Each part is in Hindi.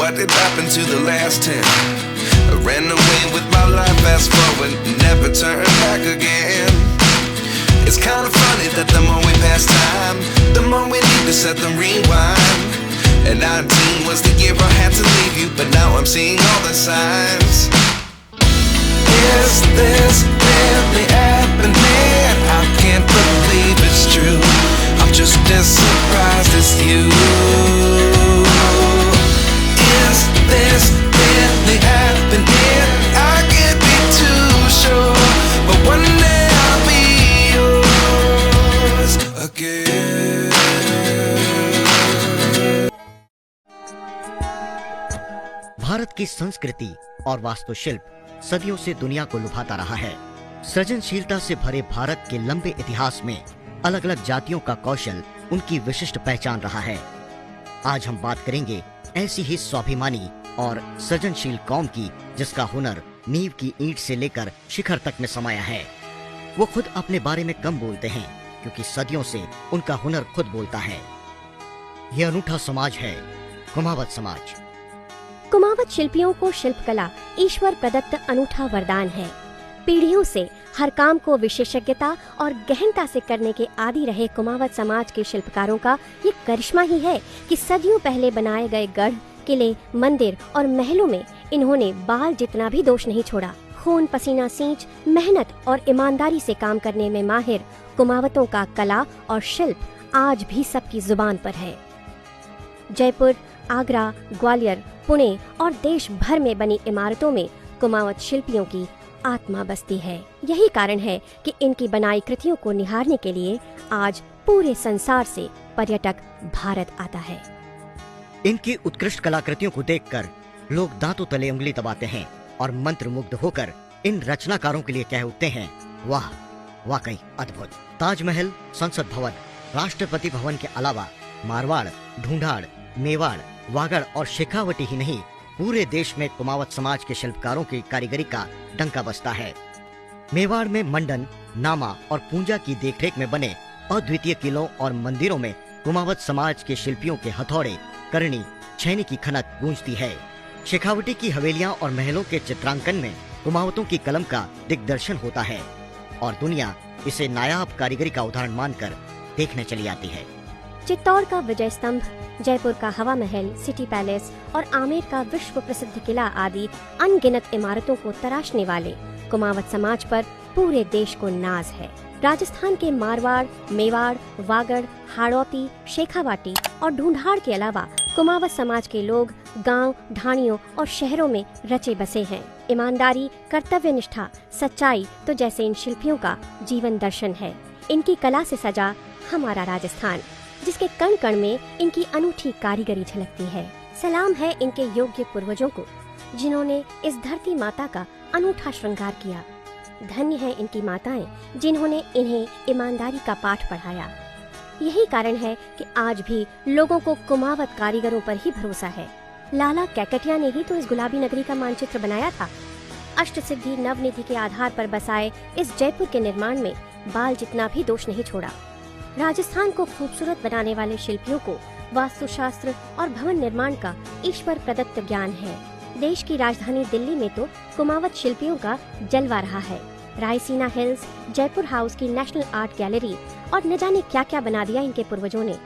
What did happen to the last 10? I ran away with my life, fast forward, never turn back again. It's kind of funny that the more we pass time, the more we need to set them rewind. And 19 was the year I had to leave you, but now I'm seeing all the signs. Is this really happening? I can't believe it's true. I'm just as surprised as you. Is this really happening? I can't be too sure, but one day I'll be yours again. Bharat की संस्कृति और वास्तुशिल्प सदियों से दुनिया को लुभाता रहा है। सृजनशीलता से भरे भारत के लंबे इतिहास में अलग अलग जातियों का कौशल उनकी विशिष्ट पहचान रहा है। आज हम बात करेंगे ऐसी ही स्वाभिमानी और सृजनशील कौम की जिसका हुनर नींव की ईंट से लेकर शिखर तक में समाया है। वो खुद अपने बारे में कम बोलते हैं क्योंकि सदियों से उनका हुनर खुद बोलता है। यह अनूठा समाज है कुमावत समाज। कुमावत शिल्पियों को शिल्पकला ईश्वर प्रदत्त अनूठा वरदान है। पीढ़ियों से हर काम को विशेषज्ञता और गहनता से करने के आदी रहे कुमावत समाज के शिल्पकारों का ये करिश्मा ही है कि सदियों पहले बनाए गए गढ़, किले, मंदिर और महलों में इन्होंने बाल जितना भी दोष नहीं छोड़ा। खून पसीना सींच, मेहनत और ईमानदारी से काम करने में माहिर कुमावतों का कला और शिल्प आज भी सबकी जुबान पर है। जयपुर, आगरा, ग्वालियर, पुणे और देश भर में बनी इमारतों में कुमावत शिल्पियों की आत्मा बसती है। यही कारण है कि इनकी बनाई कृतियों को निहारने के लिए आज पूरे संसार से पर्यटक भारत आता है। इनकी उत्कृष्ट कलाकृतियों को देखकर लोग दांतों तले उंगली दबाते हैं और मंत्रमुग्ध होकर इन रचनाकारों के लिए कह उठते हैं, वाह, वाकई अद्भुत। ताजमहल, संसद भवन, राष्ट्रपति भवन के अलावा मारवाड़, ढूंढाड़, मेवाड़, वागड़ और शेखावटी ही नहीं, पूरे देश में कुमावत समाज के शिल्पकारों की कारीगरी का डंका बजता है। मेवाड़ में मंडन, नामा और पूंजा की देखरेख में बने अद्वितीय किलों और मंदिरों में कुमावत समाज के शिल्पियों के हथौड़े, करनी, छैनी की खनक गूंजती है। शेखावटी की हवेलियां और महलों के चित्रांकन में कुमावतों की कलम का दिग्दर्शन होता है और दुनिया इसे नायाब कारीगरी का उदाहरण मानकर देखने चली आती है। चित्तौड़ का विजय स्तंभ, जयपुर का हवा महल, सिटी पैलेस और आमेर का विश्व प्रसिद्ध किला आदि अनगिनत इमारतों को तराशने वाले कुमावत समाज पर पूरे देश को नाज है। राजस्थान के मारवाड़, मेवाड़, वागड़, हाड़ौती, शेखावाटी और ढूंढाड़ के अलावा कुमावत समाज के लोग गांव, ढाणियों और शहरों में रचे बसे हैं। ईमानदारी, कर्तव्य निष्ठा, सच्चाई तो जैसे इन शिल्पियों का जीवन दर्शन है। इनकी कला से सजा हमारा राजस्थान, जिसके कण कण में इनकी अनूठी कारीगरी झलकती है। सलाम है इनके योग्य पूर्वजों को जिन्होंने इस धरती माता का अनूठा श्रृंगार किया। धन्य है इनकी माताएं जिन्होंने इन्हें ईमानदारी का पाठ पढ़ाया। यही कारण है कि आज भी लोगों को कुमावत कारीगरों पर ही भरोसा है। लाला कैकटिया ने ही तो इस गुलाबी नगरी का मानचित्र बनाया था। अष्टसिद्धि नवनीति के आधार पर बसाए इस जयपुर के निर्माण में बाल जितना भी दोष नहीं छोड़ा। राजस्थान को खूबसूरत बनाने वाले शिल्पियों को वास्तुशास्त्र और भवन निर्माण का ईश्वर प्रदत्त ज्ञान है। देश की राजधानी दिल्ली में तो कुमावत शिल्पियों का जलवा रहा है। रायसीना हिल्स, जयपुर हाउस की नेशनल आर्ट गैलरी और न जाने क्या क्या बना दिया इनके पूर्वजों ने।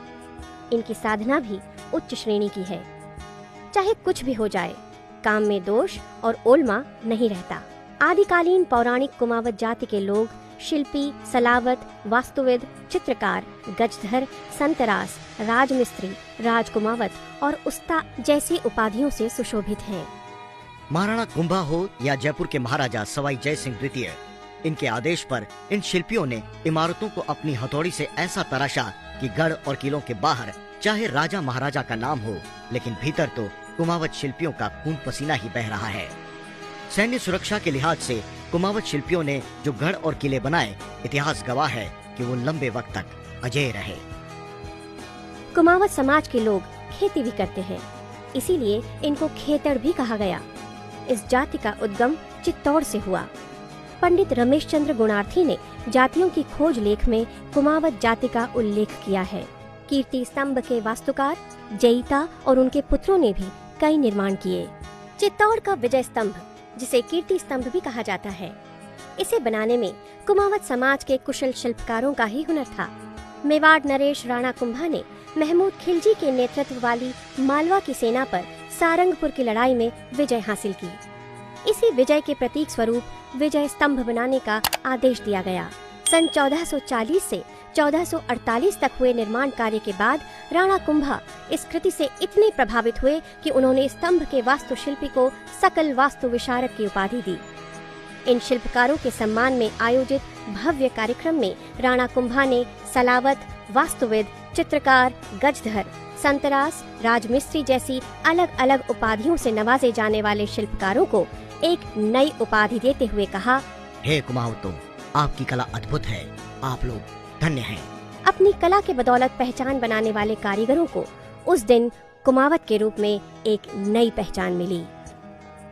इनकी साधना भी उच्च श्रेणी की है। चाहे कुछ भी हो जाए, काम में दोष और ओलमा नहीं रहता। आदिकालीन पौराणिक कुमावत जाति के लोग शिल्पी, सलावत, वास्तुविद, चित्रकार, गजधर, संतरास, राजमिस्त्री, राजकुमावत और उस्ता जैसी उपाधियों से सुशोभित हैं। महाराणा कुंभा हो या जयपुर के महाराजा सवाई जय सिंह द्वितीय, इनके आदेश पर इन शिल्पियों ने इमारतों को अपनी हथौड़ी से ऐसा तराशा कि गढ़ और किलों के बाहर चाहे राजा महाराजा का नाम हो, लेकिन भीतर तो कुमावत शिल्पियों का खून पसीना ही बह रहा है। सैन्य सुरक्षा के लिहाज से कुमावत शिल्पियों ने जो गढ़ और किले बनाए, इतिहास गवाह है कि वो लंबे वक्त तक अजेय रहे। कुमावत समाज के लोग खेती भी करते हैं, इसीलिए इनको खेतड़ भी कहा गया। इस जाति का उद्गम चित्तौड़ से हुआ। पंडित रमेश चंद्र गुणार्थी ने जातियों की खोज लेख में कुमावत जाति का उल्लेख किया है। कीर्ति स्तंभ के वास्तुकार जयिता और उनके पुत्रों ने भी कई निर्माण किए। चित्तौड़ का विजय स्तंभ, जिसे कीर्ति स्तंभ भी कहा जाता है, इसे बनाने में कुमावत समाज के कुशल शिल्पकारों का ही हुनर था। मेवाड़ नरेश राणा कुंभा ने महमूद खिलजी के नेतृत्व वाली मालवा की सेना पर सारंगपुर की लड़ाई में विजय हासिल की। इसी विजय के प्रतीक स्वरूप विजय स्तंभ बनाने का आदेश दिया गया। सन 1440 से 1448 तक हुए निर्माण कार्य के बाद राणा कुंभा इस कृति से इतने प्रभावित हुए कि उन्होंने स्तंभ के वास्तुशिल्पी को सकल वास्तु विशारद की उपाधि दी। इन शिल्पकारों के सम्मान में आयोजित भव्य कार्यक्रम में राणा कुंभा ने सलावत, वास्तुविद, चित्रकार, गजधर, संतरास, राजमिस्त्री जैसी अलग अलग उपाधियों से नवाजे जाने वाले शिल्पकारों को एक नई उपाधि देते हुए कहा, हे कुमावतों, आपकी कला अद्भुत है, आप लोग धन्य हैं। अपनी कला के बदौलत पहचान बनाने वाले कारीगरों को उस दिन कुमावत के रूप में एक नई पहचान मिली।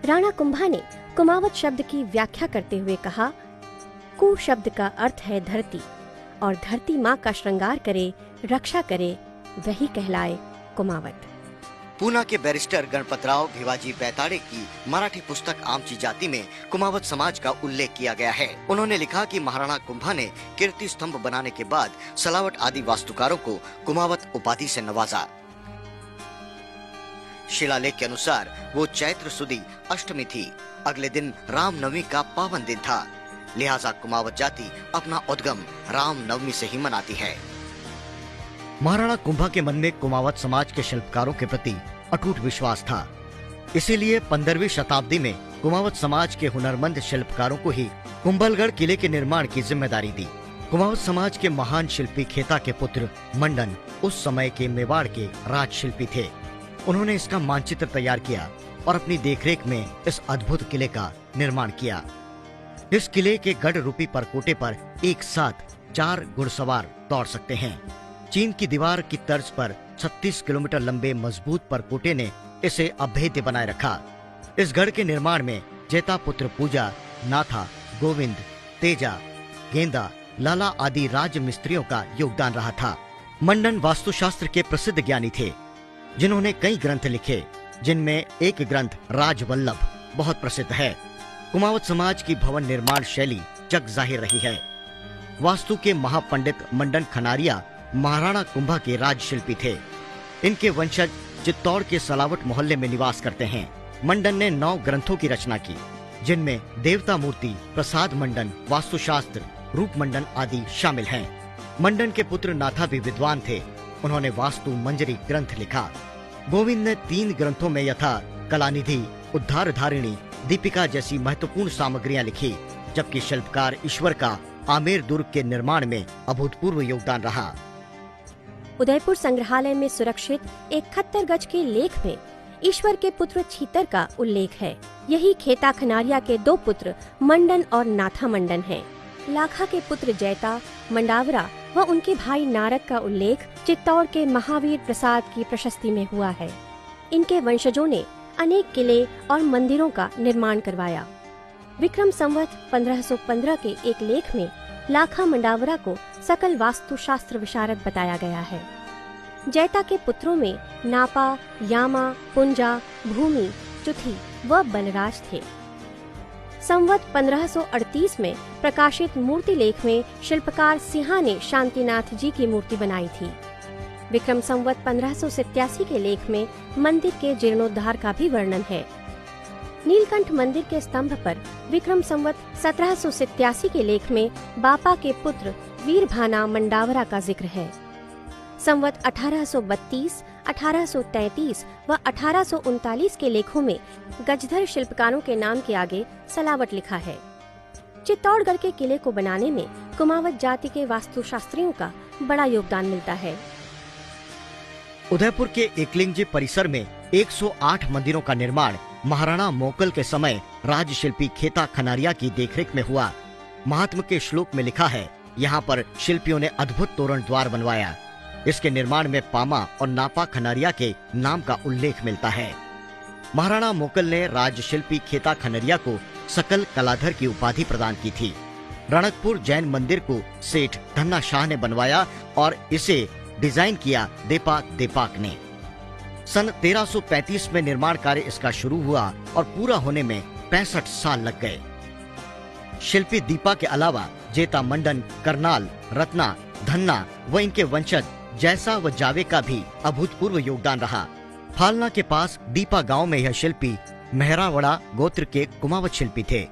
राणा कुंभा ने कुमावत शब्द की व्याख्या करते हुए कहा, कु शब्द का अर्थ है धरती, और धरती माँ का श्रृंगार करे, रक्षा करे, वही कहलाए कुमावत। पूना के बैरिस्टर गणपतराव भिवाजी बैताड़े की मराठी पुस्तक आमची जाति में कुमावत समाज का उल्लेख किया गया है। उन्होंने लिखा कि महाराणा कुंभा ने कीर्ति स्तंभ बनाने के बाद सलावट आदि वास्तुकारों को कुमावत उपाधि से नवाजा। शिलालेख के अनुसार वो चैत्र सुदी अष्टमी थी। अगले दिन रामनवमी का पावन दिन था, लिहाजा कुमावत जाति अपना उद्गम रामनवमी से ही मनाती है। महाराणा कुंभा के मन में कुमावत समाज के शिल्पकारों के प्रति अटूट विश्वास था। इसीलिए 15वीं शताब्दी में कुमावत समाज के हुनरमंद शिल्पकारों को ही कुंभलगढ़ किले के निर्माण की जिम्मेदारी दी। कुमावत समाज के महान शिल्पी खेता के पुत्र मंडन उस समय के मेवाड़ के राजशिल्पी थे। उन्होंने इसका मानचित्र तैयार किया और अपनी देखरेख में इस अद्भुत किले का निर्माण किया। इस किले के गढ़ रूपी परकोटे पर एक साथ 4 घुड़सवार दौड़ सकते हैं। चीन की दीवार की तर्ज पर 36 किलोमीटर लंबे मजबूत परकोटे ने इसे अभेद्य बनाए रखा। इस गढ़ के निर्माण में जेता पुत्र पूजा, नाथा, गोविंद, तेजा, गेंदा, लाला आदि राज मिस्त्रियों का योगदान रहा था। मंडन वास्तुशास्त्र के प्रसिद्ध ज्ञानी थे, जिन्होंने कई ग्रंथ लिखे, जिनमें एक ग्रंथ राजवल्लभ बहुत प्रसिद्ध है। कुमावत समाज की भवन निर्माण शैली जग जाहिर रही है। वास्तु के महापंडित मंडन खनारिया महाराणा कुंभा के राजशिल्पी थे। इनके वंशज चित्तौड़ के सलावट मोहल्ले में निवास करते हैं। मंडन ने 9 ग्रंथों की रचना की, जिनमें देवता मूर्ति, प्रसाद मंडन, वास्तुशास्त्र, रूप मंडन आदि शामिल हैं। मंडन के पुत्र नाथा भी विद्वान थे। उन्होंने वास्तु मंजरी ग्रंथ लिखा। गोविंद ने 3 ग्रंथों में यथा कलानिधि, उद्धार धारिणी, दीपिका जैसी महत्वपूर्ण सामग्रियां लिखी, जबकि शिल्पकार ईश्वर का आमेर दुर्ग के निर्माण में अभूतपूर्व योगदान रहा। उदयपुर संग्रहालय में सुरक्षित एक 71 गज के लेख में ईश्वर के पुत्र छीतर का उल्लेख है। यही खेता खनारिया के 2 पुत्र मंडन और नाथा मंडन हैं। लाखा के पुत्र जैता, मंडावरा व उनके भाई नारद का उल्लेख चित्तौड़ के महावीर प्रसाद की प्रशस्ति में हुआ है। इनके वंशजों ने अनेक किले और मंदिरों का निर्माण करवाया। विक्रम संवत 1515 के एक लेख में लाखा मंडावरा को सकल वास्तु शास्त्र विशारद बताया गया है। जैता के पुत्रों में नापा, यामा, पुंजा, भूमि, चुथी व बलराज थे। संवत 1538 में प्रकाशित मूर्ति लेख में शिल्पकार सिंहा ने शांतिनाथ जी की मूर्ति बनाई थी। विक्रम संवत 1587 के लेख में मंदिर के जीर्णोद्धार का भी वर्णन है। नीलकंठ मंदिर के स्तंभ पर विक्रम संवत 1787 के लेख में बापा के पुत्र वीरभाना मंडावरा का जिक्र है। संवत 1832, 1833 व 1839 के लेखों में गजधर शिल्पकारों के नाम के आगे सलावट लिखा है। चित्तौड़गढ़ के किले को बनाने में कुमावत जाति के वास्तुशास्त्रियों का बड़ा योगदान मिलता है। उदयपुर के एकलिंगजी परिसर में 108 मंदिरों का निर्माण महाराणा मोकल के समय राजशिल्पी खेता खनारिया की देखरेख में हुआ। महात्म के श्लोक में लिखा है, यहाँ पर शिल्पियों ने अद्भुत तोरण द्वार बनवाया। इसके निर्माण में पामा और नापा खनारिया के नाम का उल्लेख मिलता है। महाराणा मोकल ने राजशिल्पी खेता खनारिया को सकल कलाधर की उपाधि प्रदान की थी। रणकपुर जैन मंदिर को सेठ धन्ना शाह ने बनवाया और इसे डिजाइन किया देपाक ने। सन 1335 में निर्माण कार्य इसका शुरू हुआ और पूरा होने में 65 साल लग गए। शिल्पी दीपा के अलावा जेता मंडन, करनाल, रत्ना, धन्ना व इनके वंशज जैसा व जावे का भी अभूतपूर्व योगदान रहा। फालना के पास दीपा गांव में यह शिल्पी मेहरावड़ा गोत्र के कुमावत शिल्पी थे।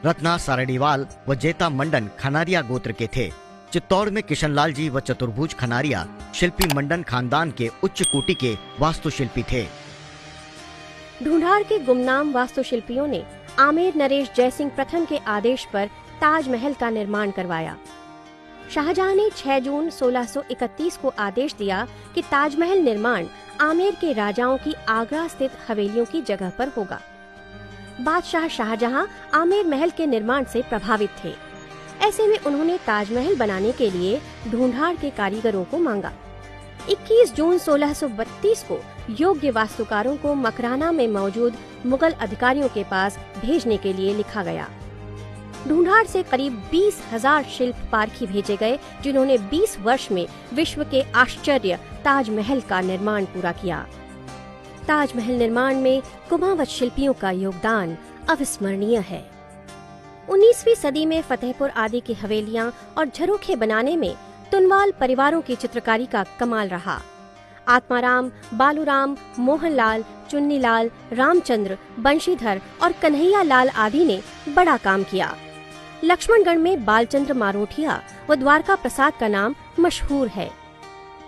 रत्ना सारडीवाल व जेता मंडन खनारिया गोत्र के थे। चित्तौड़ में किशनलाल जी व चतुर्भुज खनारिया शिल्पी मंडन खानदान के उच्च कोटि के वास्तुशिल्पी थे। ढूंढाड़ के गुमनाम वास्तुशिल्पियों ने आमेर नरेश जयसिंह प्रथम के आदेश पर ताजमहल का निर्माण करवाया। शाहजहां ने 6 जून 1631 को आदेश दिया कि ताजमहल निर्माण आमेर के राजाओं की आगरा स्थित हवेलियों की जगह पर होगा। बादशाह शाहजहां आमेर महल के निर्माण से प्रभावित थे। ऐसे में उन्होंने ताजमहल बनाने के लिए ढूंढाड़ के कारीगरों को मांगा। 21 जून 1632 को योग्य वास्तुकारों को मकराना में मौजूद मुगल अधिकारियों के पास भेजने के लिए लिखा गया। ढूंढाड़ से करीब 20,000 शिल्प पारखी भेजे गए, जिन्होंने 20 वर्ष में विश्व के आश्चर्य ताजमहल का निर्माण पूरा किया। ताजमहल निर्माण में कुमावत शिल्पियों का योगदान अविस्मरणीय है। 19वीं सदी में फतेहपुर आदि की हवेलियां और झरोखे बनाने में तुनवाल परिवारों की चित्रकारी का कमाल रहा। आत्माराम, बालूराम, मोहनलाल, चुन्नीलाल, रामचंद्र, बंशीधर और कन्हैया लाल आदि ने बड़ा काम किया। लक्ष्मणगढ़ में बालचंद्र मारोठिया व द्वारका प्रसाद का नाम मशहूर है।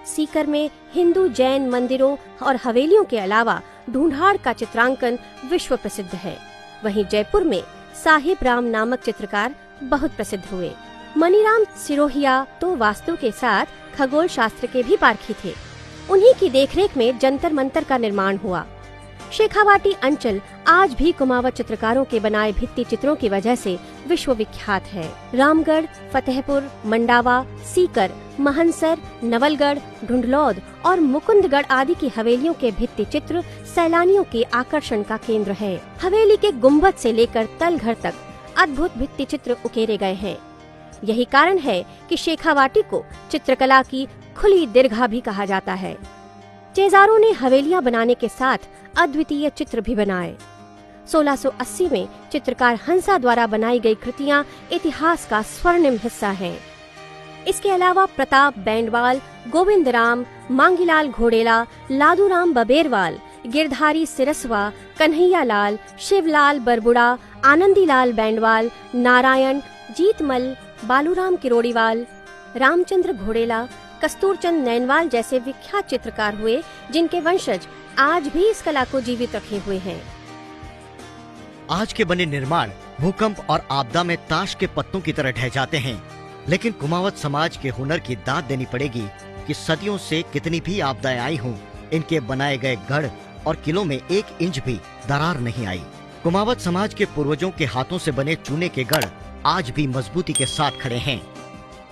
सीकर में हिंदू जैन मंदिरों और हवेलियों के अलावा ढूंढाड़ का चित्रांकन विश्व प्रसिद्ध है। वहीं जयपुर में साहिब राम नामक चित्रकार बहुत प्रसिद्ध हुए। मनीराम सिरोहिया तो वास्तु के साथ खगोल शास्त्र के भी पारखी थे। उन्हीं की देखरेख में जंतर मंतर का निर्माण हुआ। शेखावाटी अंचल आज भी कुमावत चित्रकारों के बनाए भित्ति चित्रों की वजह से विश्व विख्यात है। रामगढ़, फतेहपुर, मंडावा, सीकर, महनसर, नवलगढ़, ढूंढलौद और मुकुंदगढ़ आदि की हवेलियों के भित्ति चित्र सैलानियों के आकर्षण का केंद्र है। हवेली के गुम्बद से लेकर तलघर तक अद्भुत भित्ति चित्र उकेरे गए हैं। यही कारण है कि शेखावाटी को चित्रकला की खुली दीर्घा भी कहा जाता है। चेजारों ने हवेलियां बनाने के साथ अद्वितीय चित्र भी बनाए। 1680 में चित्रकार हंसा द्वारा बनाई गई कृतियां इतिहास का स्वर्णिम हिस्सा हैं। इसके अलावा प्रताप बैंडवाल, गोविंदराम, मांगीलाल घोड़ेला, लादूराम बबेरवाल, गिरधारी सिरसवा, कन्हैया लाल, शिवलाल बरबुड़ा, आनंदीलाल बैंडवाल, नारायण, जीतमल, बालूराम किरोड़ीवाल, रामचंद्र घोड़ेला, कस्तूरचंद नैनवाल जैसे विख्यात चित्रकार हुए, जिनके वंशज आज भी इस कला को जीवित रखे हुए हैं। आज के बने निर्माण भूकंप और आपदा में ताश के पत्तों की तरह ढह जाते हैं, लेकिन कुमावत समाज के हुनर की दाद देनी पड़ेगी कि सदियों से कितनी भी आपदाएं आई हों, इनके बनाए गए गढ़ और किलों में 1 इंच भी दरार नहीं आई। कुमावत समाज के पूर्वजों के हाथों से बने चूने के गढ़ आज भी मजबूती के साथ खड़े हैं।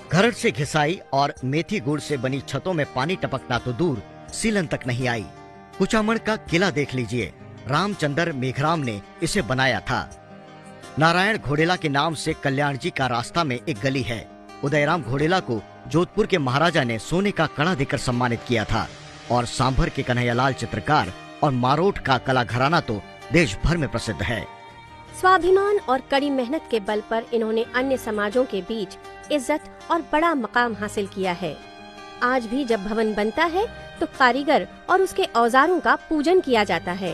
घरड़ से घिसाई और मेथी गुड़ से बनी छतों में पानी टपकना तो दूर, सीलन तक नहीं आई। कुचामण का किला देख लीजिए, रामचंद्र मेघराम ने इसे बनाया था। नारायण घोड़ेला के नाम से कल्याण जी का रास्ता में एक गली है। उदयराम घोड़ेला को जोधपुर के महाराजा ने सोने का कड़ा देकर सम्मानित किया था और सांभर के कन्हैयालाल चित्रकार और मारोठ का कला घराना तो देश भर में प्रसिद्ध है। स्वाभिमान और कड़ी मेहनत के बल पर इन्होंने अन्य समाजों के बीच इज्जत और बड़ा मकाम हासिल किया है। आज भी जब भवन बनता है तो कारीगर और उसके औजारों का पूजन किया जाता है।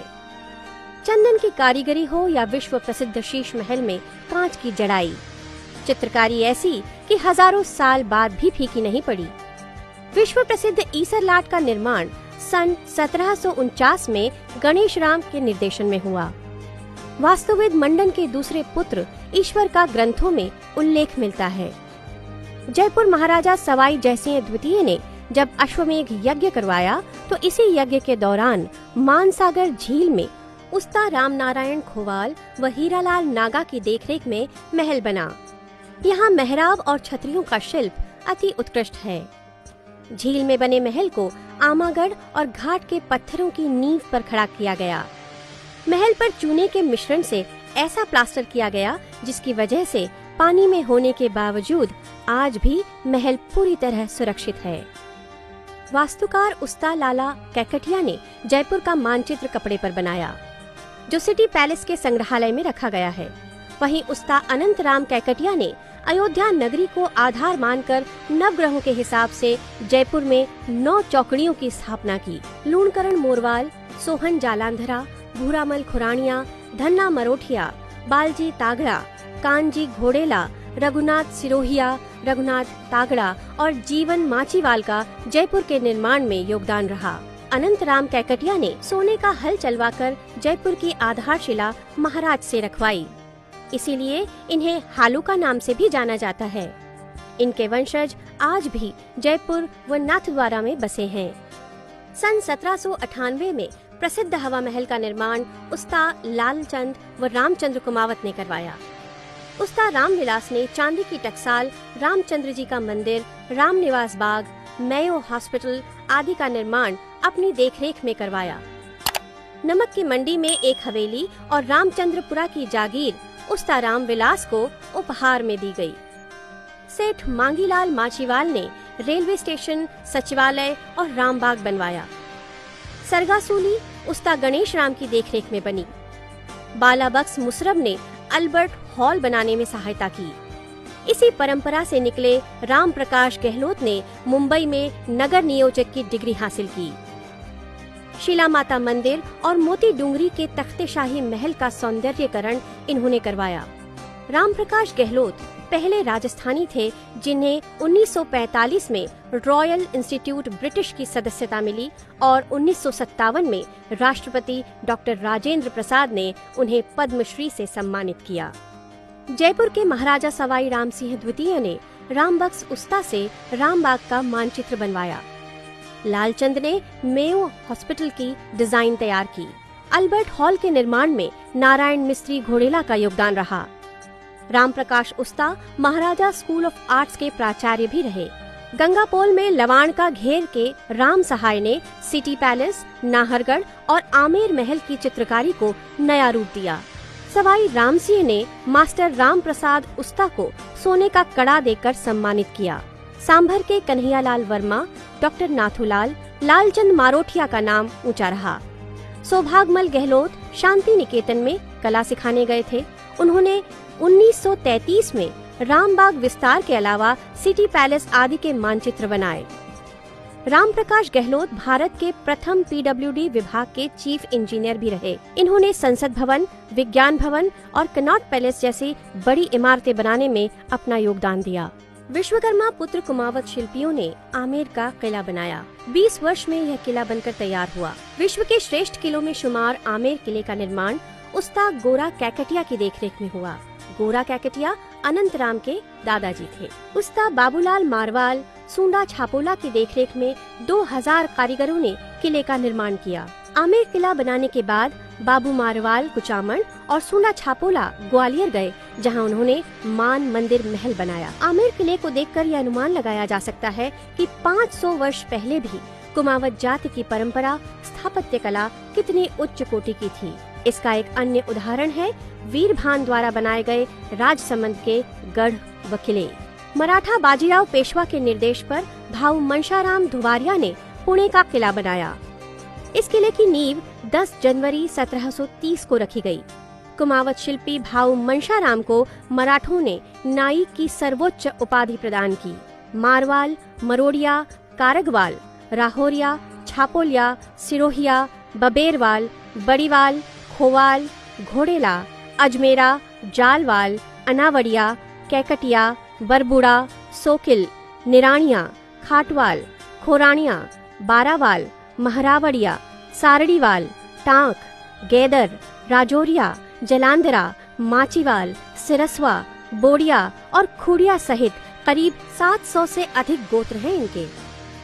चंदन की कारीगरी हो या विश्व प्रसिद्ध शीश महल में कांच की जड़ाई, चित्रकारी ऐसी कि हजारों साल बाद भी फीकी नहीं पड़ी। विश्व प्रसिद्ध ईसर लाट का निर्माण सन 1749 में गणेश राम के निर्देशन में हुआ। वास्तुविद मंडन के दूसरे पुत्र ईश्वर का ग्रंथों में उल्लेख मिलता है। जयपुर महाराजा सवाई जयसिंह द्वितीय ने जब अश्वमेघ यज्ञ करवाया तो इसी यज्ञ के दौरान मानसागर झील में उस्ता राम नारायण खोवाल व हीरालाल नागा की देखरेख में महल बना। यहाँ मेहराब और छतरियों का शिल्प अति उत्कृष्ट है। झील में बने महल को आमागढ़ और घाट के पत्थरों की नींव पर खड़ा किया गया। महल पर चूने के मिश्रण से ऐसा प्लास्टर किया गया जिसकी वजह से पानी में होने के बावजूद आज भी महल पूरी तरह सुरक्षित है। वास्तुकार उस्ता लाला कैकटिया ने जयपुर का मानचित्र कपड़े पर बनाया, जो सिटी पैलेस के संग्रहालय में रखा गया है। वहीं उस्ता अनंत राम कैकटिया ने अयोध्या नगरी को आधार मानकर नवग्रहों के हिसाब से जयपुर में 9 चौकड़ियों की स्थापना की। लूणकरण मोरवाल, सोहन जालांधरा, भूरामल खुरानिया, धन्ना मरोठिया, बालजी तागड़ा, कानजी घोड़ेला, रघुनाथ सिरोहिया, रघुनाथ तागड़ा और जीवन माचीवाल का जयपुर के निर्माण में योगदान रहा। अनंत राम कैकटिया ने सोने का हल चलवाकर जयपुर की आधारशिला महाराज से रखवाई, इसीलिए इन्हें हालूका नाम से भी जाना जाता है। इनके वंशज आज भी जयपुर व नाथद्वारा में बसे हैं। सन 1798 में प्रसिद्ध हवा महल का निर्माण उस्ता लालचंद व रामचंद्र कुमावत ने करवाया। उस्ता रामविलास ने चांदी की टकसाल, रामचंद्र जी का मंदिर, रामनिवास बाग, मेयो हॉस्पिटल आदि का निर्माण अपनी देखरेख में करवाया। नमक की मंडी में एक हवेली और रामचंद्रपुरा की जागीर उस्ता रामविलास को उपहार में दी गई। सेठ मांगीलाल माचीवाल ने रेलवे स्टेशन, सचिवालय और रामबाग बनवाया। सरगासूली उस्ता गणेश राम की देखरेख में बनी। बालाबख्श मुसरब ने अल्बर्ट हॉल बनाने में सहायता की। इसी परंपरा से निकले राम प्रकाश गहलोत ने मुंबई में नगर नियोजक की डिग्री हासिल की। शिला माता मंदिर और मोती डूंगरी के तख्ते शाही महल का सौंदर्यीकरण इन्होंने करवाया। राम प्रकाश गहलोत पहले राजस्थानी थे जिन्हें 1945 में रॉयल इंस्टीट्यूट ब्रिटिश की सदस्यता मिली और 1957 में राष्ट्रपति डॉक्टर राजेंद्र प्रसाद ने उन्हें पद्मश्री से सम्मानित किया। जयपुर के महाराजा सवाई राम सिंह द्वितीय ने रामबख्श उस्ता से रामबाग का मानचित्र बनवाया। लालचंद ने मेयो हॉस्पिटल की डिजाइन तैयार की। अल्बर्ट हॉल के निर्माण में नारायण मिस्त्री घोड़ेला का योगदान रहा। राम प्रकाश उस्ता महाराजा स्कूल ऑफ आर्ट्स के प्राचार्य भी रहे। गंगापोल में लवाण का घेर के राम सहाय ने सिटी पैलेस, नाहरगढ़ और आमेर महल की चित्रकारी को नया रूप दिया। सवाई रामसिंह ने मास्टर राम प्रसाद उस्ता को सोने का कड़ा देकर सम्मानित किया। सांभर के कन्हैयालाल वर्मा, डॉक्टर नाथूलाल, लालचंद मारोठिया का नाम ऊंचा रहा। सौभागमल गहलोत शांति निकेतन में कला सिखाने गए थे। उन्होंने 1933 में रामबाग विस्तार के अलावा सिटी पैलेस आदि के मानचित्र बनाए। राम प्रकाश गहलोत भारत के प्रथम पीडब्ल्यूडी विभाग के चीफ इंजीनियर भी रहे। इन्होंने संसद भवन, विज्ञान भवन और कनॉट पैलेस जैसी बड़ी इमारतें बनाने में अपना योगदान दिया। विश्वकर्मा पुत्र कुमावत शिल्पियों ने आमेर का किला बनाया। 20 वर्ष में यह किला बनकर तैयार हुआ। विश्व के श्रेष्ठ किलों में शुमार आमेर किले का निर्माण उस्ता गोरा कैकटिया की देखरेख में हुआ। गोरा कैकटिया अनंत राम के दादाजी थे। उस्ता बाबूलाल मारवाल, सूंडा छापोला की देखरेख में 2000 कारीगरों ने किले का निर्माण किया। आमेर किला बनाने के बाद बाबू मारवाल कुचामन और सूंडा छापोला ग्वालियर गए, जहां उन्होंने मान मंदिर महल बनाया। आमेर किले को देखकर यह अनुमान लगाया जा सकता है कि 500 वर्ष पहले भी कुमावत जाति की परंपरा, स्थापत्य कला कितनी उच्च कोटि की थी। इसका एक अन्य उदाहरण है वीरभान द्वारा बनाए गए राजसमंद के गढ़ व किले। मराठा बाजीराव पेशवा के निर्देश पर भाऊ मनशाराम धुवारिया ने पुणे का किला बनाया। इस किले की नींव 10 जनवरी 1730 को रखी गई। कुमावत शिल्पी भाऊ मनशाराम को मराठों ने नाईक की सर्वोच्च उपाधि प्रदान की। मारवाल, मरोड़िया, कारगवाल, राहोरिया, छापोलिया, सिरोहिया, बबेरवाल, बड़ीवाल, खोवाल, घोड़ेला, अजमेरा, जालवाल, अनावड़िया, कैकटिया, बरबुड़ा, सोकिल, निराणिया, खाटवाल, खोरानिया, बारावाल, महरावड़िया, सारड़ीवाल, टांक, गैदर, राजौरिया, जलांधरा, माचीवाल, सिरसवा, बोड़िया और खुड़िया सहित करीब 700 से अधिक गोत्र हैं इनके।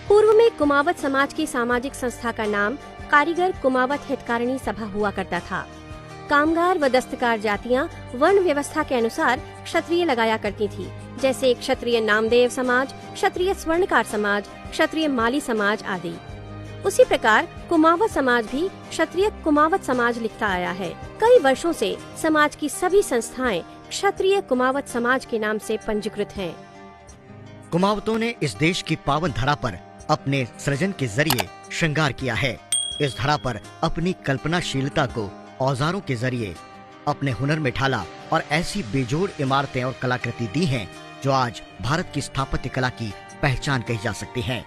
पूर्व में कुमावत समाज की सामाजिक संस्था का नाम कारीगर कुमावत हितकारिणी सभा हुआ करता था। कामगार व दस्तकार जातियां वर्ण व्यवस्था के अनुसार क्षत्रिय लगाया करती थी, जैसे क्षत्रिय नामदेव समाज, क्षत्रिय स्वर्णकार समाज, क्षत्रिय माली समाज आदि। उसी प्रकार कुमावत समाज भी क्षत्रिय कुमावत समाज लिखता आया है। कई वर्षों से समाज की सभी संस्थाएं क्षत्रिय कुमावत समाज के नाम से पंजीकृत हैं। कुमावतों ने इस देश की पावन धरा पर अपने सृजन के जरिए श्रृंगार किया है। इस धरा पर अपनी कल्पनाशीलता को औजारों के जरिए अपने हुनर में ढाला और ऐसी बेजोड़ इमारतें और कलाकृति दी हैं जो आज भारत की स्थापत्य कला की पहचान कही जा सकती है।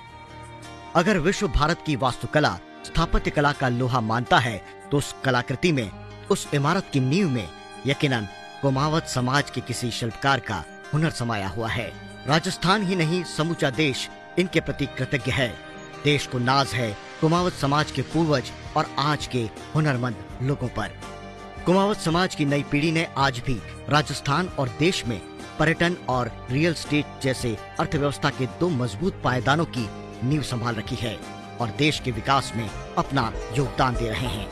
अगर विश्व भारत की वास्तुकला स्थापत्य कला का लोहा मानता है तो उस कलाकृति में, उस इमारत की नींव में यकीनन कुमावत समाज के किसी शिल्पकार का हुनर समाया हुआ है। राजस्थान ही नहीं समूचा देश इनके प्रति कृतज्ञ है। देश को नाज है कुमावत समाज के पूर्वज और आज के हुनरमंद लोगों पर। कुमावत समाज की नई पीढ़ी ने आज भी राजस्थान और देश में पर्यटन और रियल एस्टेट जैसे अर्थव्यवस्था के 2 मजबूत पायदानों की नींव संभाल रखी है और देश के विकास में अपना योगदान दे रहे हैं।